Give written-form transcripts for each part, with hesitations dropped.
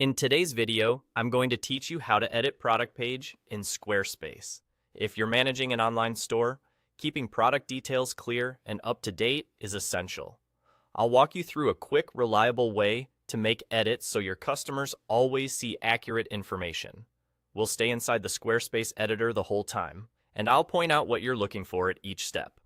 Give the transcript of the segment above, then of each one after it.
In today's video, I'm going to teach you how to edit product page in Squarespace. If you're managing an online store, keeping product details clear and up to date is essential. I'll walk you through a quick, reliable way to make edits so your customers always see accurate information. We'll stay inside the Squarespace editor the whole time, and I'll point out what you're looking for at each step.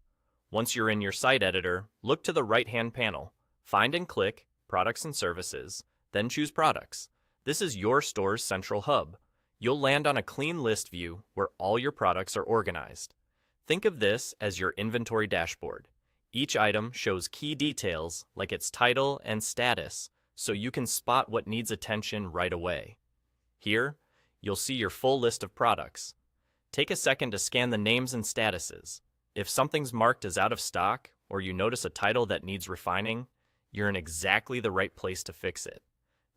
Once you're in your site editor, look to the right-hand panel, find and click Products and Services, then choose Products. This is your store's central hub. You'll land on a clean list view where all your products are organized. Think of this as your inventory dashboard. Each item shows key details like its title and status, so you can spot what needs attention right away. Here, you'll see your full list of products. Take a second to scan the names and statuses. If something's marked as out of stock or you notice a title that needs refining, you're in exactly the right place to fix it.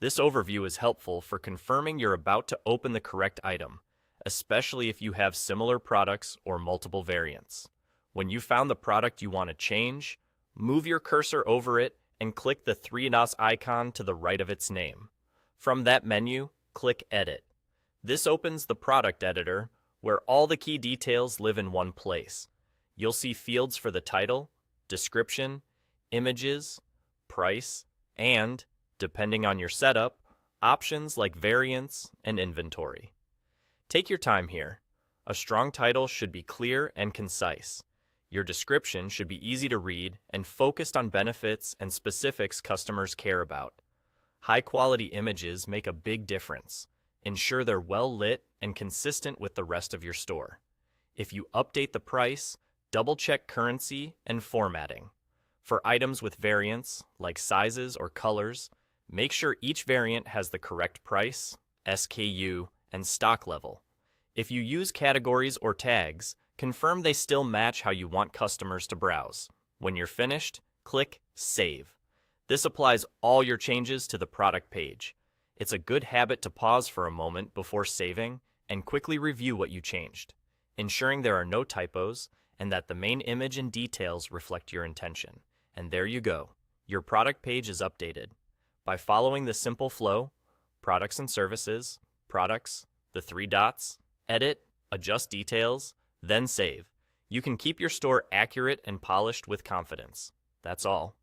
This overview is helpful for confirming you're about to open the correct item, especially if you have similar products or multiple variants. When you found the product you want to change, move your cursor over it and click the three dots icon to the right of its name. From that menu, click Edit. This opens the product editor where all the key details live in one place. You'll see fields for the title, description, images, price, and, depending on your setup, options like variants and inventory. Take your time here. A strong title should be clear and concise. Your description should be easy to read and focused on benefits and specifics customers care about. High-quality images make a big difference. Ensure they're well lit and consistent with the rest of your store. If you update the price, double-check currency and formatting. For items with variants, like sizes or colors, make sure each variant has the correct price, SKU, and stock level. If you use categories or tags, confirm they still match how you want customers to browse. When you're finished, click Save. This applies all your changes to the product page. It's a good habit to pause for a moment before saving and quickly review what you changed, ensuring there are no typos and that the main image and details reflect your intention. And there you go. Your product page is updated. By following the simple flow, products and services, products, the three dots, edit, adjust details, then save, you can keep your store accurate and polished with confidence. That's all.